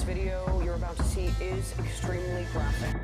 video you're about to see is extremely graphic.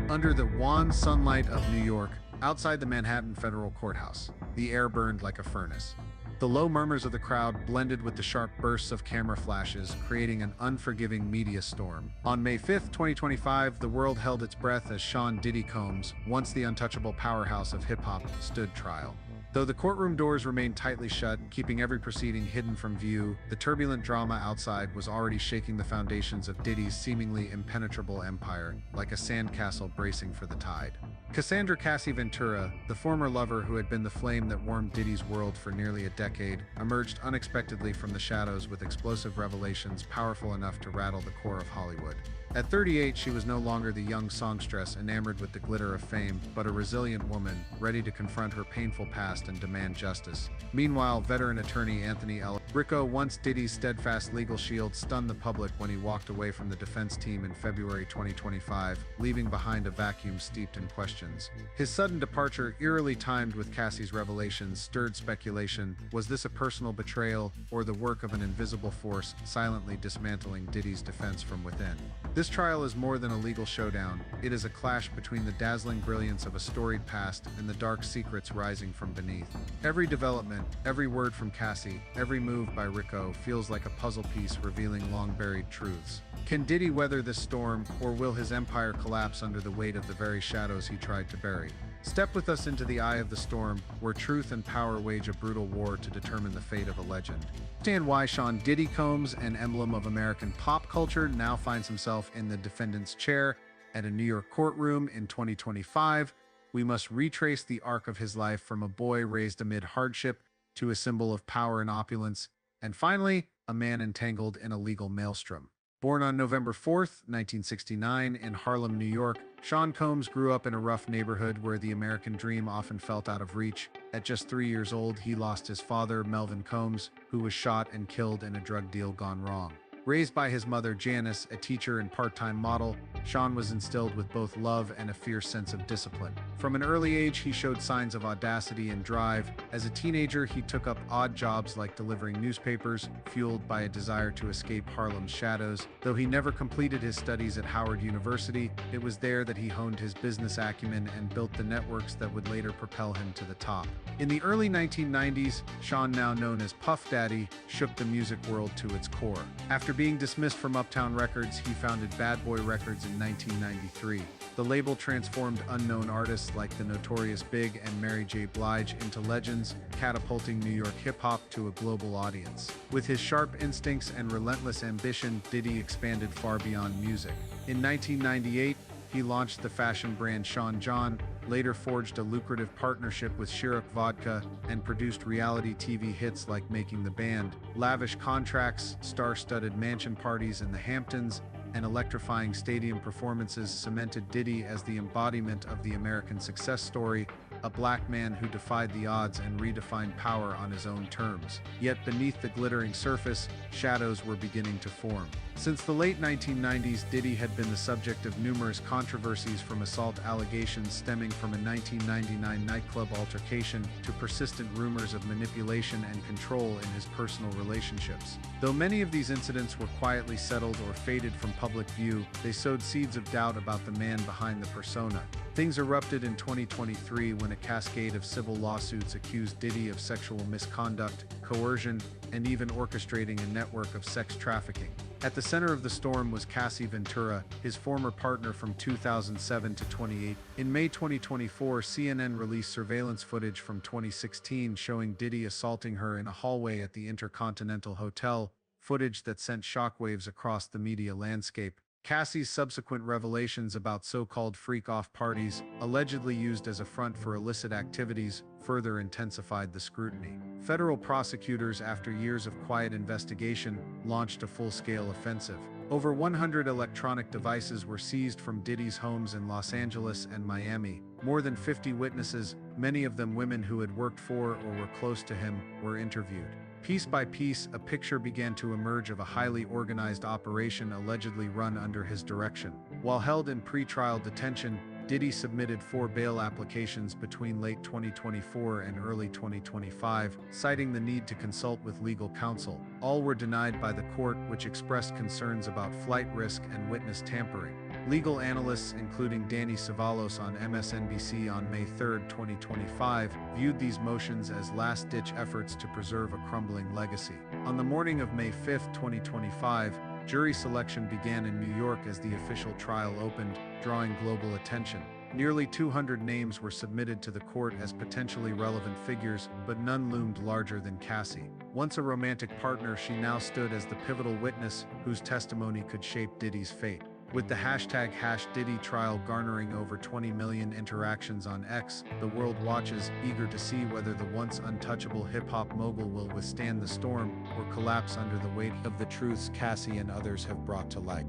Under the wan sunlight of New York, outside the Manhattan Federal Courthouse, the air burned like a furnace. The low murmurs of the crowd blended with the sharp bursts of camera flashes, creating an unforgiving media storm. On May 5th, 2025, the world held its breath as Sean Diddy Combs, once the untouchable powerhouse of hip-hop, stood trial. Though the courtroom doors remained tightly shut, keeping every proceeding hidden from view, the turbulent drama outside was already shaking the foundations of Diddy's seemingly impenetrable empire, like a sandcastle bracing for the tide. Cassandra Cassie Ventura, the former lover who had been the flame that warmed Diddy's world for nearly a decade, emerged unexpectedly from the shadows with explosive revelations powerful enough to rattle the core of Hollywood. At 38, she was no longer the young songstress enamored with the glitter of fame, but a resilient woman, ready to confront her painful past and demand justice. Meanwhile, veteran attorney Anthony L. Rico, once Diddy's steadfast legal shield, stunned the public when he walked away from the defense team in February 2025, leaving behind a vacuum steeped in questions. His sudden departure, eerily timed with Cassie's revelations, stirred speculation. Was this a personal betrayal, or the work of an invisible force silently dismantling Diddy's defense from within? This trial is more than a legal showdown. It is a clash between the dazzling brilliance of a storied past and the dark secrets rising from beneath. Every development, every word from Cassie, every move by Rico feels like a puzzle piece revealing long-buried truths. Can Diddy weather this storm, or will his empire collapse under the weight of the very shadows he tried to bury? Step with us into the eye of the storm, where truth and power wage a brutal war to determine the fate of a legend. Understand why Sean Diddy Combs, an emblem of American pop culture, now finds himself in the defendant's chair at a New York courtroom in 2025. We must retrace the arc of his life from a boy raised amid hardship to a symbol of power and opulence, and finally, a man entangled in a legal maelstrom. Born on November 4th, 1969, in Harlem, New York, Sean Combs grew up in a rough neighborhood where the American dream often felt out of reach. At just 3 years old, he lost his father, Melvin Combs, who was shot and killed in a drug deal gone wrong. Raised by his mother, Janice, a teacher and part-time model, Sean was instilled with both love and a fierce sense of discipline. From an early age, he showed signs of audacity and drive. As a teenager, he took up odd jobs like delivering newspapers, fueled by a desire to escape Harlem's shadows. Though he never completed his studies at Howard University, it was there that he honed his business acumen and built the networks that would later propel him to the top. In the early 1990s, Sean, now known as Puff Daddy, shook the music world to its core. After being dismissed from Uptown Records, he founded Bad Boy Records in 1993. The label transformed unknown artists like the Notorious Big and Mary J. Blige into legends, catapulting New York hip-hop to a global audience. With his sharp instincts and relentless ambition, Diddy expanded far beyond music. In 1998, he launched the fashion brand Sean John, later forged a lucrative partnership with Chirac Vodka, and produced reality TV hits like Making the Band. Lavish contracts, star-studded mansion parties in the Hamptons, and electrifying stadium performances cemented Diddy as the embodiment of the American success story, a black man who defied the odds and redefined power on his own terms. Yet beneath the glittering surface, shadows were beginning to form. Since the late 1990s, Diddy had been the subject of numerous controversies, from assault allegations stemming from a 1999 nightclub altercation to persistent rumors of manipulation and control in his personal relationships. Though many of these incidents were quietly settled or faded from public view, they sowed seeds of doubt about the man behind the persona. Things erupted in 2023 when a cascade of civil lawsuits accused Diddy of sexual misconduct, coercion, and even orchestrating a network of sex trafficking. At the center of the storm was Cassie Ventura, his former partner from 2007 to 2008. In May 2024, CNN released surveillance footage from 2016 showing Diddy assaulting her in a hallway at the Intercontinental Hotel, footage that sent shockwaves across the media landscape. Cassie's subsequent revelations about so-called freak-off parties, allegedly used as a front for illicit activities, further intensified the scrutiny. Federal prosecutors, after years of quiet investigation, launched a full-scale offensive. Over 100 electronic devices were seized from Diddy's homes in Los Angeles and Miami. More than 50 witnesses, many of them women who had worked for or were close to him, were interviewed. Piece by piece, a picture began to emerge of a highly organized operation allegedly run under his direction. While held in pre-trial detention, Diddy submitted 4 bail applications between late 2024 and early 2025, citing the need to consult with legal counsel. All were denied by the court, which expressed concerns about flight risk and witness tampering. Legal analysts, including Danny Cevallos on MSNBC on May 3, 2025, viewed these motions as last-ditch efforts to preserve a crumbling legacy. On the morning of May 5, 2025, jury selection began in New York as the official trial opened, drawing global attention. Nearly 200 names were submitted to the court as potentially relevant figures, but none loomed larger than Cassie. Once a romantic partner, she now stood as the pivotal witness whose testimony could shape Diddy's fate. With the hashtag #Diddy trial garnering over 20 million interactions on X, the world watches, eager to see whether the once untouchable hip-hop mogul will withstand the storm or collapse under the weight of the truths Cassie and others have brought to light.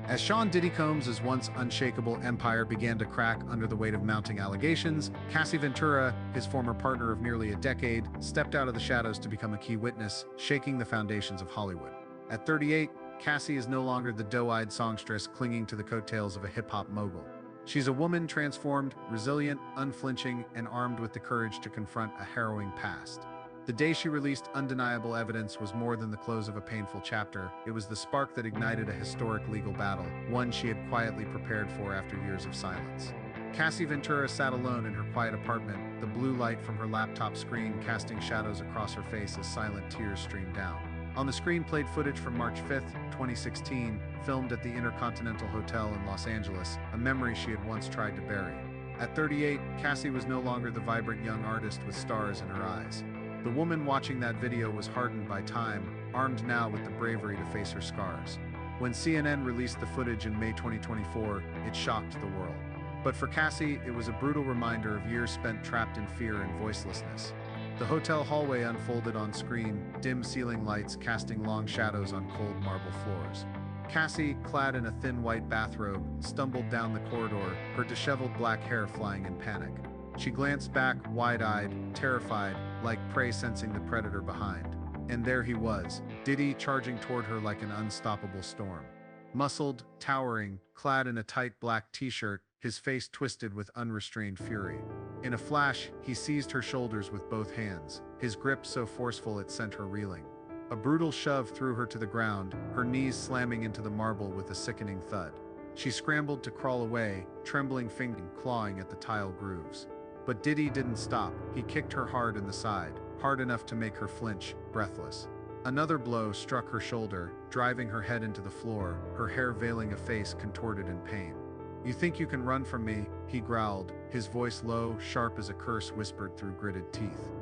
As Sean Diddy Combs' once unshakable empire began to crack under the weight of mounting allegations, Cassie Ventura, his former partner of nearly a decade, stepped out of the shadows to become a key witness, shaking the foundations of Hollywood. At 38, Cassie is no longer the doe-eyed songstress clinging to the coattails of a hip-hop mogul. She's a woman transformed, resilient, unflinching, and armed with the courage to confront a harrowing past. The day she released undeniable evidence was more than the close of a painful chapter. It was the spark that ignited a historic legal battle, one she had quietly prepared for after years of silence. Cassie Ventura sat alone in her quiet apartment, the blue light from her laptop screen casting shadows across her face as silent tears streamed down. On the screen played footage from March 5, 2016, filmed at the Intercontinental Hotel in Los Angeles, a memory she had once tried to bury. At 38, Cassie was no longer the vibrant young artist with stars in her eyes. The woman watching that video was hardened by time, armed now with the bravery to face her scars. When CNN released the footage in May 2024, it shocked the world. But for Cassie, it was a brutal reminder of years spent trapped in fear and voicelessness. The hotel hallway unfolded on screen, dim ceiling lights casting long shadows on cold marble floors. Cassie, clad in a thin white bathrobe, stumbled down the corridor, her disheveled black hair flying in panic. She glanced back, wide-eyed, terrified, like prey sensing the predator behind. And there he was, Diddy charging toward her like an unstoppable storm. Muscled, towering, clad in a tight black t-shirt, his face twisted with unrestrained fury. In a flash, he seized her shoulders with both hands, his grip so forceful it sent her reeling. A brutal shove threw her to the ground, her knees slamming into the marble with a sickening thud. She scrambled to crawl away, trembling fingers clawing at the tile grooves. But Diddy didn't stop. He kicked her hard in the side, hard enough to make her flinch, breathless. Another blow struck her shoulder, driving her head into the floor, her hair veiling a face contorted in pain. "You think you can run from me?" he growled, his voice low, sharp as a curse whispered through gritted teeth.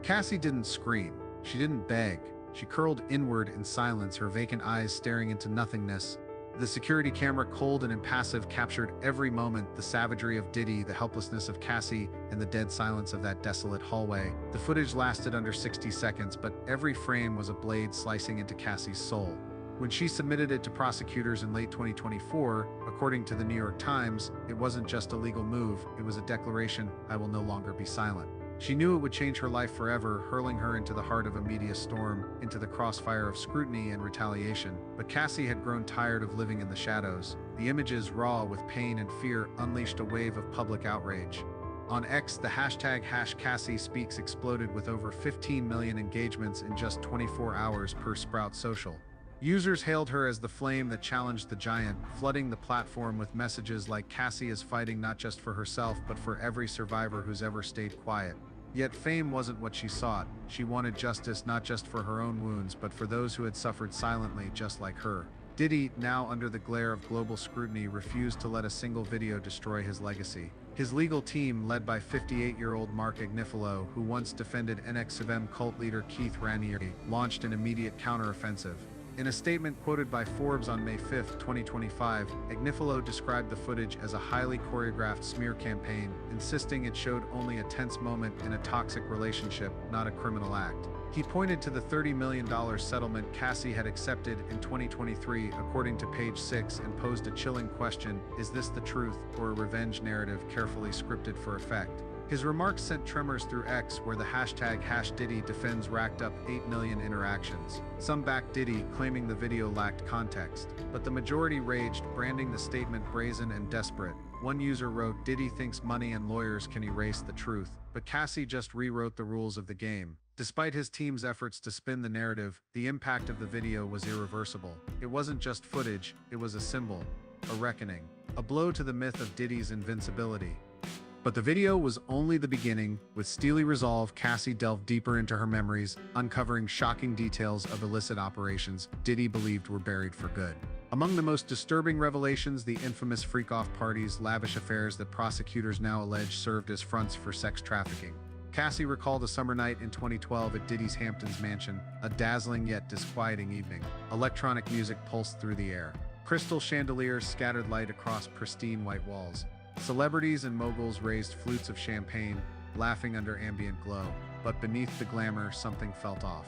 Cassie didn't scream. She didn't beg. She curled inward in silence, her vacant eyes staring into nothingness. The security camera, cold and impassive, captured every moment, the savagery of Diddy, the helplessness of Cassie, and the dead silence of that desolate hallway. The footage lasted under 60 seconds, but every frame was a blade slicing into Cassie's soul. When she submitted it to prosecutors in late 2024, according to the New York Times, it wasn't just a legal move, it was a declaration, "I will no longer be silent." She knew it would change her life forever, hurling her into the heart of a media storm, into the crossfire of scrutiny and retaliation. But Cassie had grown tired of living in the shadows. The images, raw with pain and fear, unleashed a wave of public outrage. On X, the hashtag #CassieSpeaks exploded with over 15 million engagements in just 24 hours per Sprout Social. Users hailed her as the flame that challenged the giant, flooding the platform with messages like "Cassie is fighting not just for herself, but for every survivor who's ever stayed quiet." Yet fame wasn't what she sought. She wanted justice not just for her own wounds, but for those who had suffered silently just like her. Diddy, now under the glare of global scrutiny, refused to let a single video destroy his legacy. His legal team, led by 58-year-old Mark Agnifilo, who once defended NXIVM cult leader Keith Raniere, launched an immediate counteroffensive. In a statement quoted by Forbes on May 5, 2025, Agnifilo described the footage as a highly choreographed smear campaign, insisting it showed only a tense moment in a toxic relationship, not a criminal act. He pointed to the $30 million settlement Cassie had accepted in 2023, according to Page 6, and posed a chilling question: is this the truth, or a revenge narrative carefully scripted for effect? His remarks sent tremors through X, where the hashtag #DiddyDefends racked up 8 million interactions. Some backed Diddy, claiming the video lacked context, but the majority raged, branding the statement brazen and desperate. One user wrote, "Diddy thinks money and lawyers can erase the truth, but Cassie just rewrote the rules of the game." Despite his team's efforts to spin the narrative, the impact of the video was irreversible. It wasn't just footage, it was a symbol, a reckoning, a blow to the myth of Diddy's invincibility. But the video was only the beginning. With steely resolve, Cassie delved deeper into her memories, uncovering shocking details of illicit operations Diddy believed were buried for good. Among the most disturbing revelations, the infamous freak-off parties, lavish affairs that prosecutors now allege served as fronts for sex trafficking. Cassie recalled a summer night in 2012 at Diddy's Hamptons mansion, a dazzling yet disquieting evening. Electronic music pulsed through the air. Crystal chandeliers scattered light across pristine white walls. Celebrities and moguls raised flutes of champagne, laughing under ambient glow. But beneath the glamour, something felt off.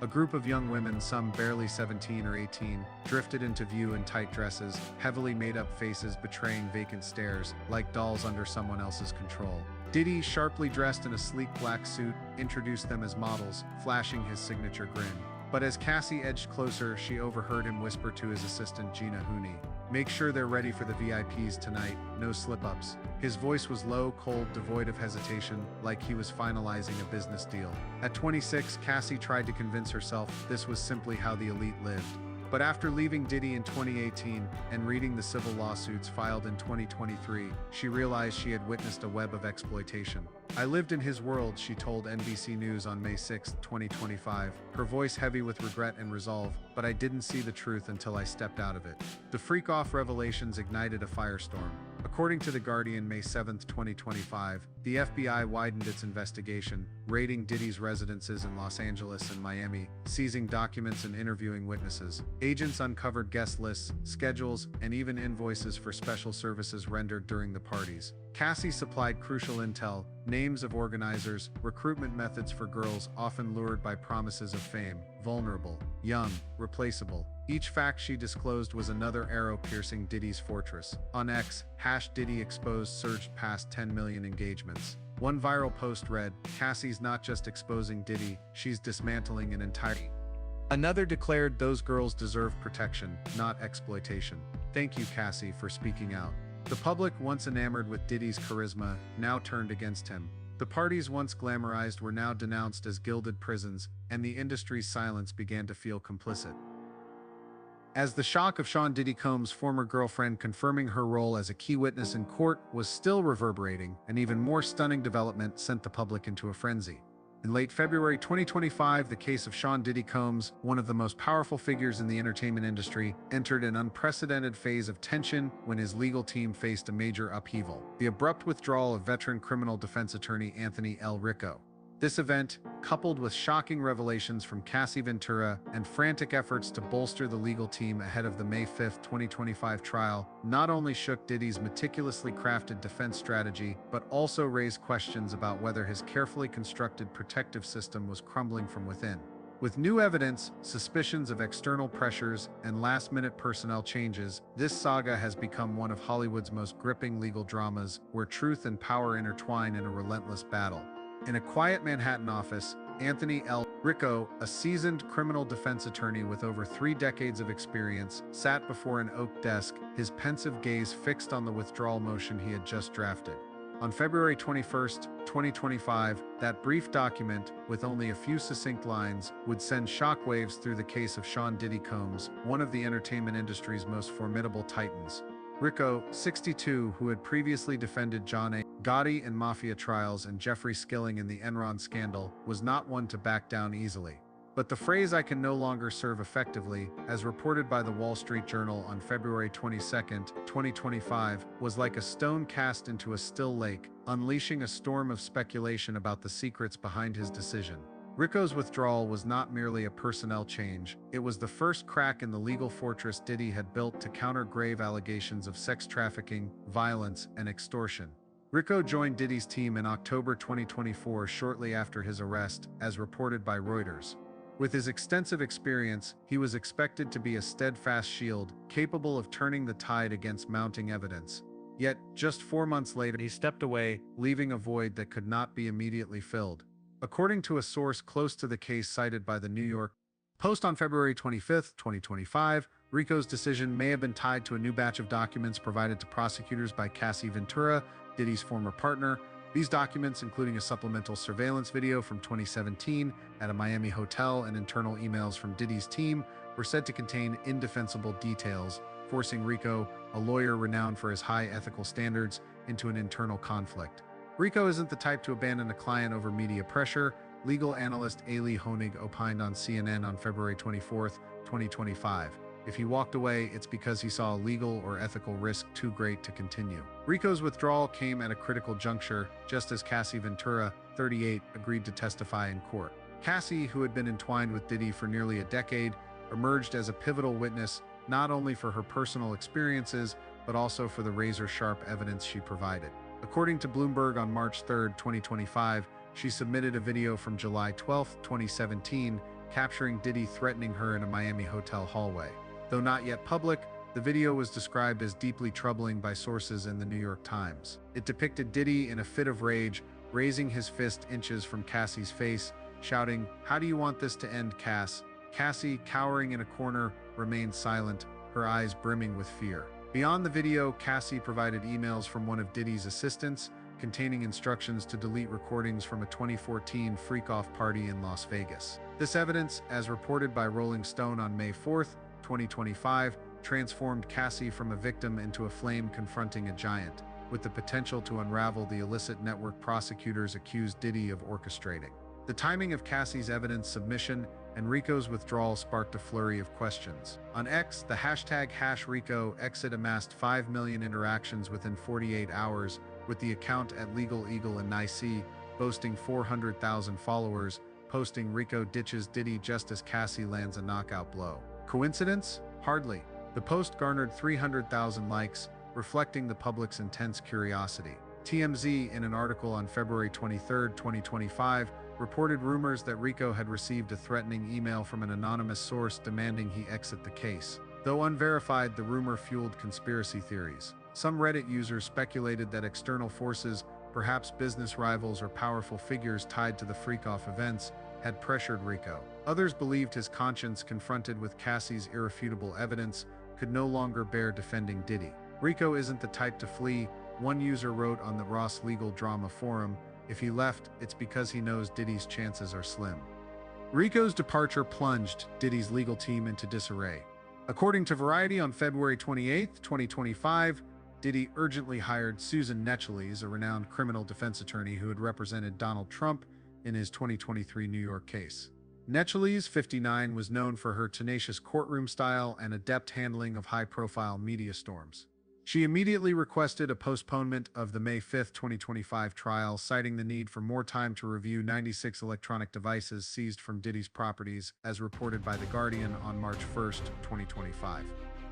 A group of young women, some barely 17 or 18, drifted into view in tight dresses, heavily made-up faces betraying vacant stares, like dolls under someone else's control. Diddy, sharply dressed in a sleek black suit, introduced them as models, flashing his signature grin. But as Cassie edged closer, she overheard him whisper to his assistant Gina Hooney, "Make sure they're ready for the VIPs tonight, no slip-ups." His voice was low, cold, devoid of hesitation, like he was finalizing a business deal. At 26, Cassie tried to convince herself this was simply how the elite lived. But after leaving Diddy in 2018 and reading the civil lawsuits filed in 2023, she realized she had witnessed a web of exploitation. "I lived in his world," she told NBC News on May 6, 2025, her voice heavy with regret and resolve, "but I didn't see the truth until I stepped out of it." The freak-off revelations ignited a firestorm. According to The Guardian, May 7, 2025, the FBI widened its investigation, raiding Diddy's residences in Los Angeles and Miami, seizing documents and interviewing witnesses. Agents uncovered guest lists, schedules, and even invoices for special services rendered during the parties. Cassie supplied crucial intel, names of organizers, recruitment methods for girls often lured by promises of fame, vulnerable, young, replaceable. Each fact she disclosed was another arrow piercing Diddy's fortress. On X, #Diddy Exposed surged past 10 million engagements. One viral post read, "Cassie's not just exposing Diddy, she's dismantling an entire..." Another declared, "Those girls deserve protection, not exploitation." Thank you, Cassie, for speaking out. The public, once enamored with Diddy's charisma, now turned against him. The parties once glamorized were now denounced as gilded prisons, and the industry's silence began to feel complicit. As the shock of Sean Diddy Combs' former girlfriend confirming her role as a key witness in court was still reverberating, an even more stunning development sent the public into a frenzy. In late February 2025, the case of Sean Diddy Combs, one of the most powerful figures in the entertainment industry, entered an unprecedented phase of tension when his legal team faced a major upheaval: the abrupt withdrawal of veteran criminal defense attorney Anthony L. Ricco. This event, coupled with shocking revelations from Cassie Ventura and frantic efforts to bolster the legal team ahead of the May 5, 2025 trial, not only shook Diddy's meticulously crafted defense strategy, but also raised questions about whether his carefully constructed protective system was crumbling from within. With new evidence, suspicions of external pressures, and last-minute personnel changes, this saga has become one of Hollywood's most gripping legal dramas, where truth and power intertwine in a relentless battle. In a quiet Manhattan office, Anthony L. Ricco, a seasoned criminal defense attorney with over 3 decades of experience, sat before an oak desk, his pensive gaze fixed on the withdrawal motion he had just drafted. On February 21, 2025, that brief document, with only a few succinct lines, would send shockwaves through the case of Sean Diddy Combs, one of the entertainment industry's most formidable titans. Ricco, 62, who had previously defended John A. Gotti in mafia trials and Jeffrey Skilling in the Enron scandal, was not one to back down easily. But the phrase "I can no longer serve effectively," as reported by the Wall Street Journal on February 22, 2025, was like a stone cast into a still lake, unleashing a storm of speculation about the secrets behind his decision. Ricco's withdrawal was not merely a personnel change, it was the first crack in the legal fortress Diddy had built to counter grave allegations of sex trafficking, violence, and extortion. Ricco joined Diddy's team in October 2024, shortly after his arrest, as reported by Reuters. With his extensive experience, he was expected to be a steadfast shield, capable of turning the tide against mounting evidence. Yet, just 4 months later, he stepped away, leaving a void that could not be immediately filled. According to a source close to the case cited by the New York Post on February 25, 2025, Rico's decision may have been tied to a new batch of documents provided to prosecutors by Cassie Ventura, Diddy's former partner. These documents, including a supplemental surveillance video from 2017 at a Miami hotel and internal emails from Diddy's team, were said to contain indefensible details, forcing Rico, a lawyer renowned for his high ethical standards, into an internal conflict. Rico isn't the type to abandon a client over media pressure, legal analyst Ailey Honig opined on CNN on February 24, 2025. If he walked away, it's because he saw a legal or ethical risk too great to continue. Rico's withdrawal came at a critical juncture, just as Cassie Ventura, 38, agreed to testify in court. Cassie, who had been entwined with Diddy for nearly a decade, emerged as a pivotal witness not only for her personal experiences, but also for the razor-sharp evidence she provided. According to Bloomberg on March 3, 2025, she submitted a video from July 12, 2017, capturing Diddy threatening her in a Miami hotel hallway. Though not yet public, the video was described as deeply troubling by sources in the New York Times. It depicted Diddy in a fit of rage, raising his fist inches from Cassie's face, shouting, "How do you want this to end, Cass?" Cassie, cowering in a corner, remained silent, her eyes brimming with fear. Beyond the video, Cassie provided emails from one of Diddy's assistants, containing instructions to delete recordings from a 2014 freak-off party in Las Vegas. This evidence, as reported by Rolling Stone on May 4, 2025, transformed Cassie from a victim into a flame confronting a giant, with the potential to unravel the illicit network prosecutors accused Diddy of orchestrating. The timing of Cassie's evidence submission and Rico's withdrawal sparked a flurry of questions. On X, the hashtag #RicoExit amassed 5 million interactions within 48 hours, with the account at Legal Eagle in Nice boasting 400,000 followers, posting Rico ditches Diddy just as Cassie lands a knockout blow. Coincidence? Hardly. The post garnered 300,000 likes, reflecting the public's intense curiosity. TMZ, in an article on February 23, 2025, reported rumors that Rico had received a threatening email from an anonymous source demanding he exit the case. Though unverified, the rumor fueled conspiracy theories. Some Reddit users speculated that external forces, perhaps business rivals or powerful figures tied to the freak-off events, had pressured Rico. Others believed his conscience, confronted with Cassie's irrefutable evidence, could no longer bear defending Diddy. Rico isn't the type to flee, one user wrote on the Ross Legal Drama Forum. If he left, it's because he knows Diddy's chances are slim. Rico's departure plunged Diddy's legal team into disarray. According to Variety on February 28, 2025, Diddy urgently hired Susan Necheles, a renowned criminal defense attorney who had represented Donald Trump in his 2023 New York case. Necheles, 59, was known for her tenacious courtroom style and adept handling of high-profile media storms. She immediately requested a postponement of the May 5, 2025 trial, citing the need for more time to review 96 electronic devices seized from Diddy's properties, as reported by The Guardian on March 1, 2025.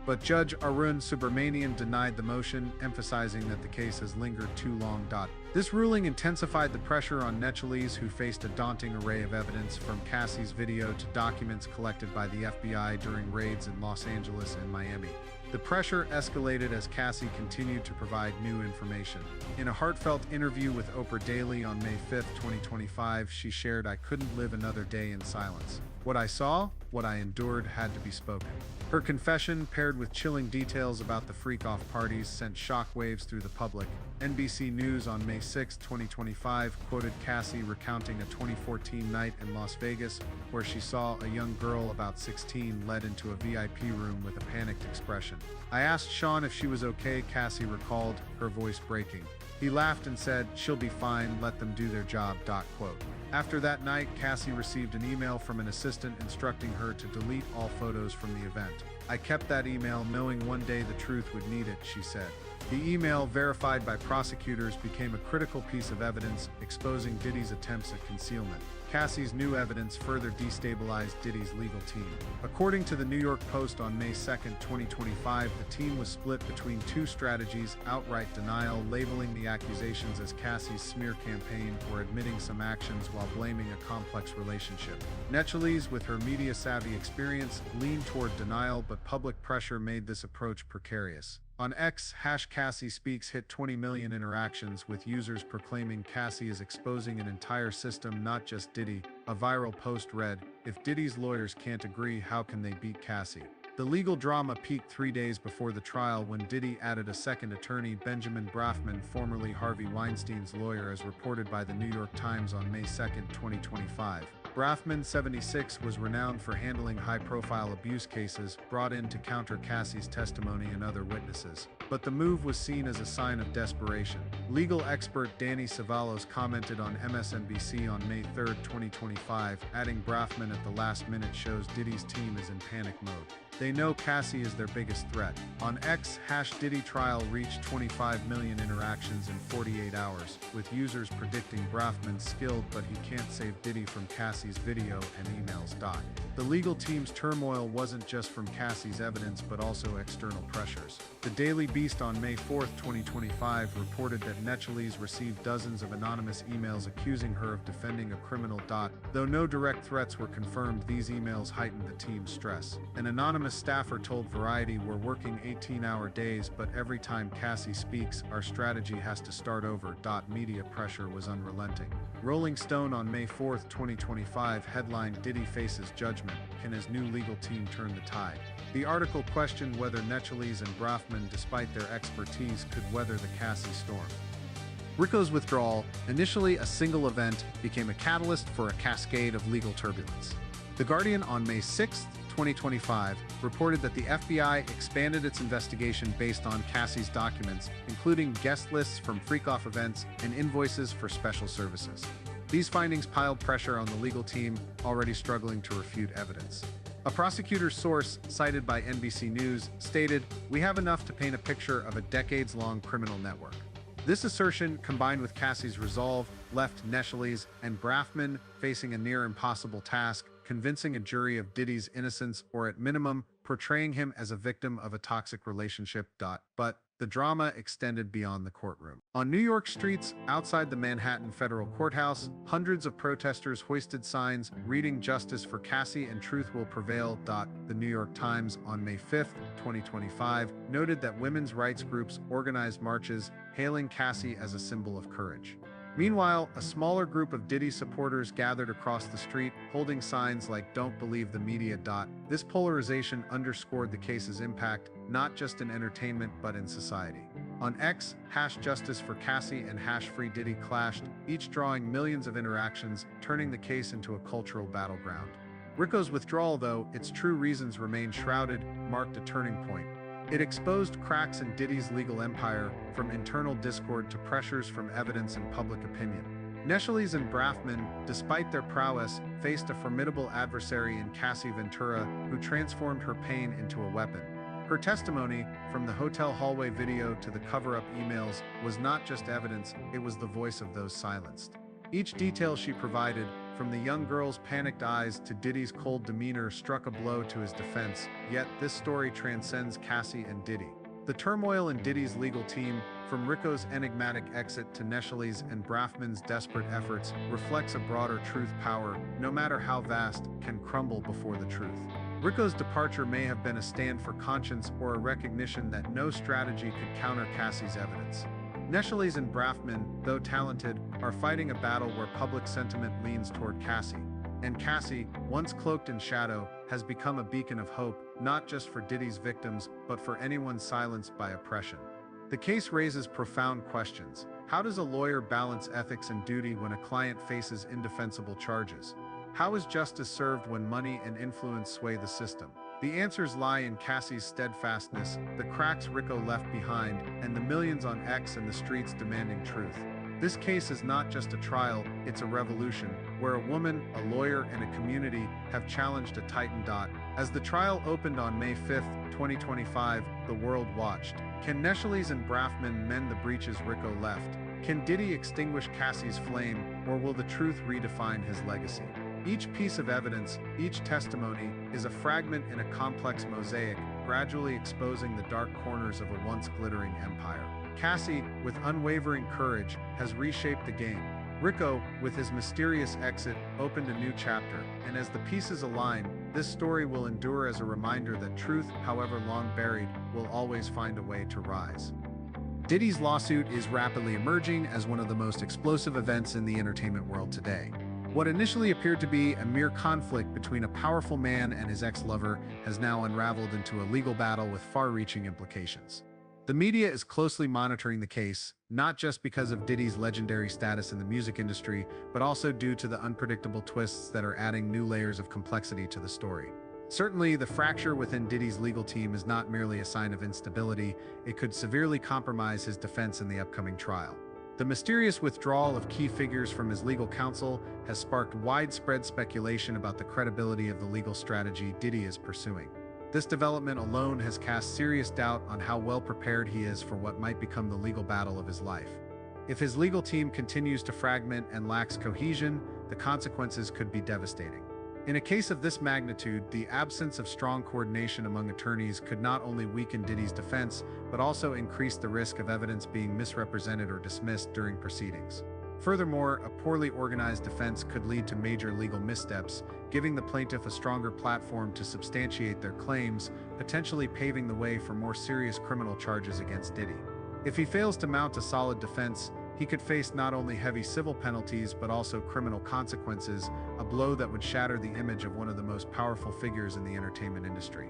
But Judge Arun Subramanian denied the motion, emphasizing that the case has lingered too long. This ruling intensified the pressure on Necheles, who faced a daunting array of evidence, from Cassie's video to documents collected by the FBI during raids in Los Angeles and Miami. The pressure escalated as Cassie continued to provide new information. In a heartfelt interview with Oprah Daily on May 5, 2025, she shared, "I couldn't live another day in silence. What I saw, what I endured, had to be spoken." Her confession, paired with chilling details about the freak-off parties, sent shockwaves through the public. NBC News on May 6, 2025, quoted Cassie recounting a 2014 night in Las Vegas where she saw a young girl about 16 led into a VIP room with a panicked expression. "I asked Sean if she was okay," Cassie recalled, her voice breaking. "He laughed and said, 'She'll be fine, let them do their job.'" Quote. After that night, Cassie received an email from an assistant instructing her to delete all photos from the event. "I kept that email knowing one day the truth would need it," she said. The email, verified by prosecutors, became a critical piece of evidence, exposing Diddy's attempts at concealment. Cassie's new evidence further destabilized Diddy's legal team. According to the New York Post on May 2, 2025, the team was split between two strategies: outright denial, labeling the accusations as Cassie's smear campaign, or admitting some actions while blaming a complex relationship. Necheles, with her media-savvy experience, leaned toward denial, but public pressure made this approach precarious. On X, #CassieSpeaks hit 20 million interactions, with users proclaiming Cassie is exposing an entire system, not just Diddy. A viral post read, "If Diddy's lawyers can't agree, how can they beat Cassie?" The legal drama peaked 3 days before the trial when Diddy added a second attorney, Benjamin Brafman, formerly Harvey Weinstein's lawyer, as reported by the New York Times on May 2, 2025. Brafman, 76, was renowned for handling high-profile abuse cases brought in to counter Cassie's testimony and other witnesses. But the move was seen as a sign of desperation. Legal expert Danny Cevallos commented on MSNBC on May 3, 2025, adding Brafman at the last minute shows Diddy's team is in panic mode. They know Cassie is their biggest threat. On X, #Diddy trial reached 25 million interactions in 48 hours, with users predicting Brafman's skilled but he can't save Diddy from Cassie's video and emails. The legal team's turmoil wasn't just from Cassie's evidence but also external pressures. The Daily Beast on May 4, 2025 reported that Nechelise received dozens of anonymous emails accusing her of defending a criminal. Though no direct threats were confirmed, these emails heightened the team's stress. An anonymous staffer told Variety, "We're working 18-hour days, but every time Cassie speaks, our strategy has to start over." Media pressure was unrelenting. Rolling Stone on May 4, 2025 headlined, "Diddy faces judgment. Can his new legal team turn the tide?" The article questioned whether Nechelise and Brafman, despite their expertise, could weather the Cassie storm. Rico's withdrawal, initially a single event, became a catalyst for a cascade of legal turbulence. The Guardian on May 6, 2025, reported that the FBI expanded its investigation based on Cassie's documents, including guest lists from freak-off events and invoices for special services. These findings piled pressure on the legal team, already struggling to refute evidence. A prosecutor's source, cited by NBC News, stated, "We have enough to paint a picture of a decades-long criminal network." This assertion, combined with Cassie's resolve, left Nechelise and Brafman facing a near-impossible task, convincing a jury of Diddy's innocence or, at minimum, portraying him as a victim of a toxic relationship. But the drama extended beyond the courtroom. On New York streets outside the Manhattan Federal Courthouse, hundreds of protesters hoisted signs reading "Justice for Cassie and Truth Will Prevail." The New York Times on May 5, 2025, noted that women's rights groups organized marches hailing Cassie as a symbol of courage. Meanwhile, a smaller group of Diddy supporters gathered across the street, holding signs like "Don't Believe the Media." This polarization underscored the case's impact, not just in entertainment but in society. On X, #Justice for Cassie and #Free Diddy clashed, each drawing millions of interactions, turning the case into a cultural battleground. Rico's withdrawal, though its true reasons remained shrouded, marked a turning point. It exposed cracks in Diddy's legal empire, from internal discord to pressures from evidence and public opinion. Nechelise and Brafman, despite their prowess, faced a formidable adversary in Cassie Ventura, who transformed her pain into a weapon. Her testimony, from the hotel hallway video to the cover-up emails, was not just evidence, it was the voice of those silenced. Each detail she provided, from the young girl's panicked eyes to Diddy's cold demeanor, struck a blow to his defense. Yet this story transcends Cassie and Diddy. The turmoil in Diddy's legal team, from Rico's enigmatic exit to Nechelise and Brafman's desperate efforts, reflects a broader truth: power, no matter how vast, can crumble before the truth. Rico's departure may have been a stand for conscience or a recognition that no strategy could counter Cassie's evidence. Nechelise and Brafman, though talented, are fighting a battle where public sentiment leans toward Cassie. And Cassie, once cloaked in shadow, has become a beacon of hope, not just for Diddy's victims, but for anyone silenced by oppression. The case raises profound questions. How does a lawyer balance ethics and duty when a client faces indefensible charges? How is justice served when money and influence sway the system? The answers lie in Cassie's steadfastness, the cracks Rico left behind, and the millions on X and the streets demanding truth. This case is not just a trial, it's a revolution, where a woman, a lawyer, and a community have challenged a titan. As the trial opened on May 5, 2025, the world watched. Can Nechelise and Brafman mend the breaches Rico left? Can Diddy extinguish Cassie's flame, or will the truth redefine his legacy? Each piece of evidence, each testimony, is a fragment in a complex mosaic, gradually exposing the dark corners of a once glittering empire. Cassie, with unwavering courage, has reshaped the game. Rico, with his mysterious exit, opened a new chapter, and as the pieces align, this story will endure as a reminder that truth, however long buried, will always find a way to rise. Diddy's lawsuit is rapidly emerging as one of the most explosive events in the entertainment world today. What initially appeared to be a mere conflict between a powerful man and his ex-lover has now unraveled into a legal battle with far-reaching implications. The media is closely monitoring the case, not just because of Diddy's legendary status in the music industry, but also due to the unpredictable twists that are adding new layers of complexity to the story. Certainly, the fracture within Diddy's legal team is not merely a sign of instability, it could severely compromise his defense in the upcoming trial. The mysterious withdrawal of key figures from his legal counsel has sparked widespread speculation about the credibility of the legal strategy Diddy is pursuing. This development alone has cast serious doubt on how well prepared he is for what might become the legal battle of his life. If his legal team continues to fragment and lacks cohesion, the consequences could be devastating. In a case of this magnitude, the absence of strong coordination among attorneys could not only weaken Diddy's defense, but also increase the risk of evidence being misrepresented or dismissed during proceedings. Furthermore, a poorly organized defense could lead to major legal missteps, giving the plaintiff a stronger platform to substantiate their claims, potentially paving the way for more serious criminal charges against Diddy. If he fails to mount a solid defense, he could face not only heavy civil penalties but also criminal consequences, a blow that would shatter the image of one of the most powerful figures in the entertainment industry.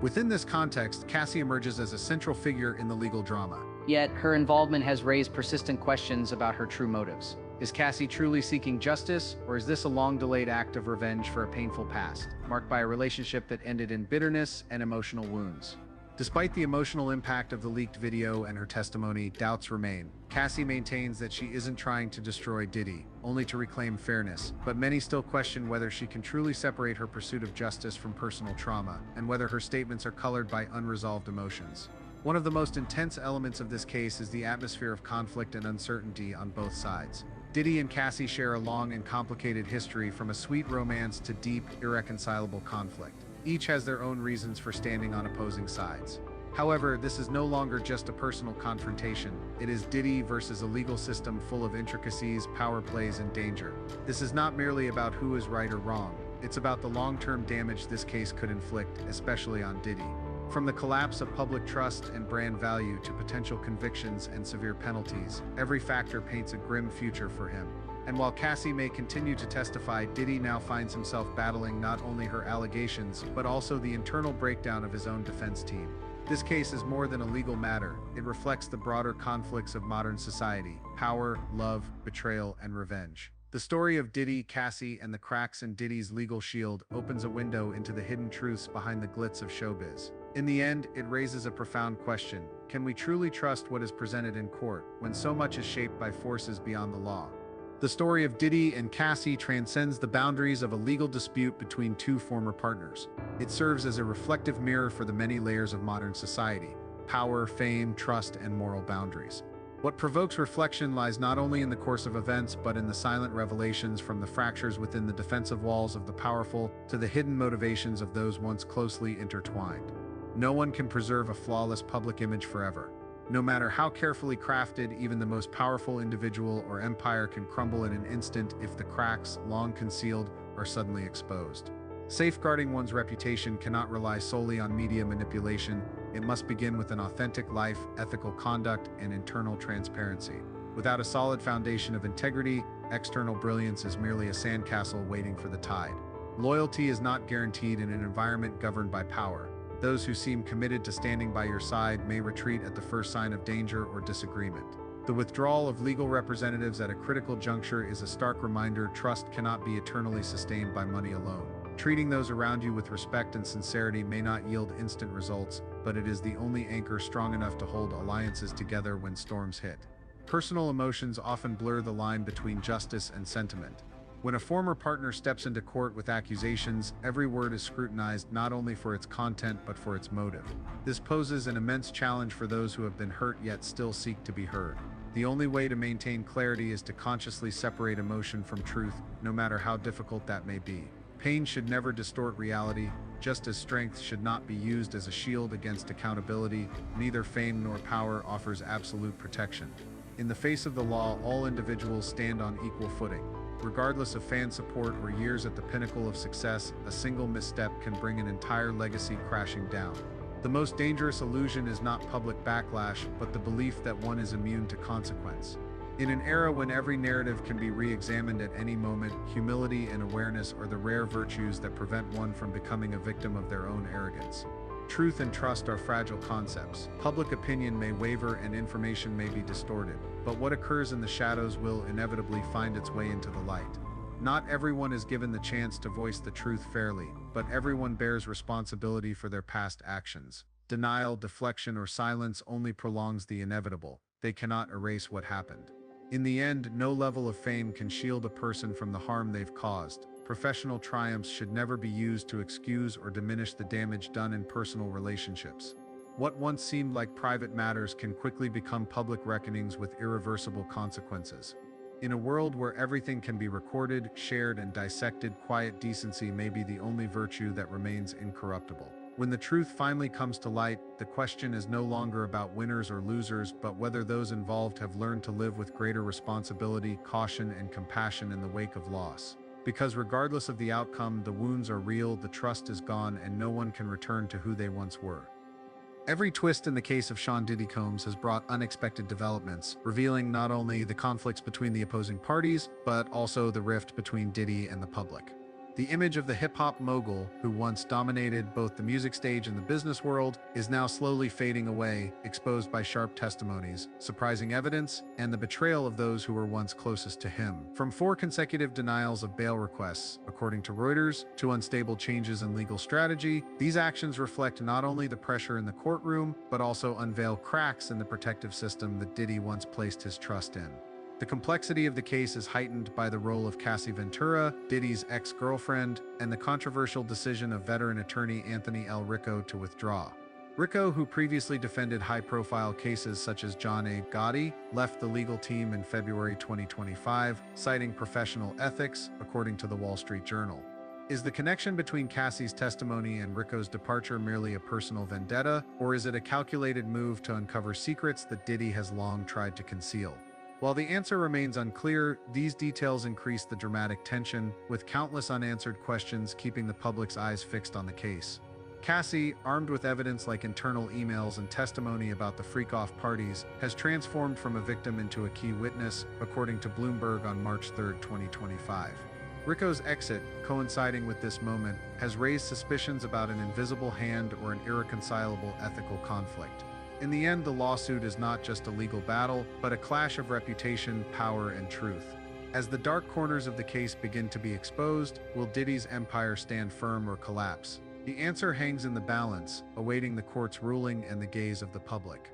Within this context, Cassie emerges as a central figure in the legal drama. Yet, her involvement has raised persistent questions about her true motives. Is Cassie truly seeking justice, or is this a long-delayed act of revenge for a painful past, marked by a relationship that ended in bitterness and emotional wounds? Despite the emotional impact of the leaked video and her testimony, doubts remain. Cassie maintains that she isn't trying to destroy Diddy, only to reclaim fairness, but many still question whether she can truly separate her pursuit of justice from personal trauma, and whether her statements are colored by unresolved emotions. One of the most intense elements of this case is the atmosphere of conflict and uncertainty on both sides. Diddy and Cassie share a long and complicated history, from a sweet romance to deep, irreconcilable conflict. Each has their own reasons for standing on opposing sides. However, this is no longer just a personal confrontation. It is Diddy versus a legal system full of intricacies, power plays, and danger. This is not merely about who is right or wrong. It's about the long-term damage this case could inflict, especially on Diddy. From the collapse of public trust and brand value to potential convictions and severe penalties, every factor paints a grim future for him. And while Cassie may continue to testify, Diddy now finds himself battling not only her allegations, but also the internal breakdown of his own defense team. This case is more than a legal matter. It reflects the broader conflicts of modern society: power, love, betrayal, and revenge. The story of Diddy, Cassie, and the cracks in Diddy's legal shield opens a window into the hidden truths behind the glitz of showbiz. In the end, it raises a profound question: can we truly trust what is presented in court, when so much is shaped by forces beyond the law? The story of Diddy and Cassie transcends the boundaries of a legal dispute between two former partners. It serves as a reflective mirror for the many layers of modern society: power, fame, trust, and moral boundaries. What provokes reflection lies not only in the course of events, but in the silent revelations, from the fractures within the defensive walls of the powerful to the hidden motivations of those once closely intertwined. No one can preserve a flawless public image forever. No matter how carefully crafted, even the most powerful individual or empire can crumble in an instant if the cracks, long concealed, are suddenly exposed. Safeguarding one's reputation cannot rely solely on media manipulation. It must begin with an authentic life, ethical conduct, and internal transparency. Without a solid foundation of integrity, external brilliance is merely a sandcastle waiting for the tide. Loyalty is not guaranteed in an environment governed by power. Those who seem committed to standing by your side may retreat at the first sign of danger or disagreement. The withdrawal of legal representatives at a critical juncture is a stark reminder: trust cannot be eternally sustained by money alone. Treating those around you with respect and sincerity may not yield instant results, but it is the only anchor strong enough to hold alliances together when storms hit. Personal emotions often blur the line between justice and sentiment. When a former partner steps into court with accusations, every word is scrutinized not only for its content but for its motive. This poses an immense challenge for those who have been hurt yet still seek to be heard. The only way to maintain clarity is to consciously separate emotion from truth, no matter how difficult that may be. Pain should never distort reality, just as strength should not be used as a shield against accountability. Neither fame nor power offers absolute protection. In the face of the law, all individuals stand on equal footing. Regardless of fan support or years at the pinnacle of success, a single misstep can bring an entire legacy crashing down. The most dangerous illusion is not public backlash, but the belief that one is immune to consequence. In an era when every narrative can be re-examined at any moment, humility and awareness are the rare virtues that prevent one from becoming a victim of their own arrogance. Truth and trust are fragile concepts. Public opinion may waver and information may be distorted, but what occurs in the shadows will inevitably find its way into the light. Not everyone is given the chance to voice the truth fairly, but everyone bears responsibility for their past actions. Denial, deflection, or silence only prolongs the inevitable. They cannot erase what happened. In the end, no level of fame can shield a person from the harm they've caused. Professional triumphs should never be used to excuse or diminish the damage done in personal relationships. What once seemed like private matters can quickly become public reckonings with irreversible consequences. In a world where everything can be recorded, shared, and dissected, quiet decency may be the only virtue that remains incorruptible. When the truth finally comes to light, the question is no longer about winners or losers, but whether those involved have learned to live with greater responsibility, caution, and compassion in the wake of loss. Because regardless of the outcome, the wounds are real, the trust is gone, and no one can return to who they once were. Every twist in the case of Sean Diddy Combs has brought unexpected developments, revealing not only the conflicts between the opposing parties, but also the rift between Diddy and the public. The image of the hip-hop mogul, who once dominated both the music stage and the business world, is now slowly fading away, exposed by sharp testimonies, surprising evidence, and the betrayal of those who were once closest to him. From 4 consecutive denials of bail requests, according to Reuters, to unstable changes in legal strategy, these actions reflect not only the pressure in the courtroom, but also unveil cracks in the protective system that Diddy once placed his trust in. The complexity of the case is heightened by the role of Cassie Ventura, Diddy's ex-girlfriend, and the controversial decision of veteran attorney Anthony L. Ricco to withdraw. Ricco, who previously defended high-profile cases such as John A. Gotti, left the legal team in February 2025, citing professional ethics, according to the Wall Street Journal. Is the connection between Cassie's testimony and Ricco's departure merely a personal vendetta, or is it a calculated move to uncover secrets that Diddy has long tried to conceal? While the answer remains unclear, these details increase the dramatic tension, with countless unanswered questions keeping the public's eyes fixed on the case. Cassie, armed with evidence like internal emails and testimony about the freak-off parties, has transformed from a victim into a key witness, according to Bloomberg on March 3, 2025. Ricco's exit, coinciding with this moment, has raised suspicions about an invisible hand or an irreconcilable ethical conflict. In the end, the lawsuit is not just a legal battle, but a clash of reputation, power, and truth. As the dark corners of the case begin to be exposed, will Diddy's empire stand firm or collapse? The answer hangs in the balance, awaiting the court's ruling and the gaze of the public.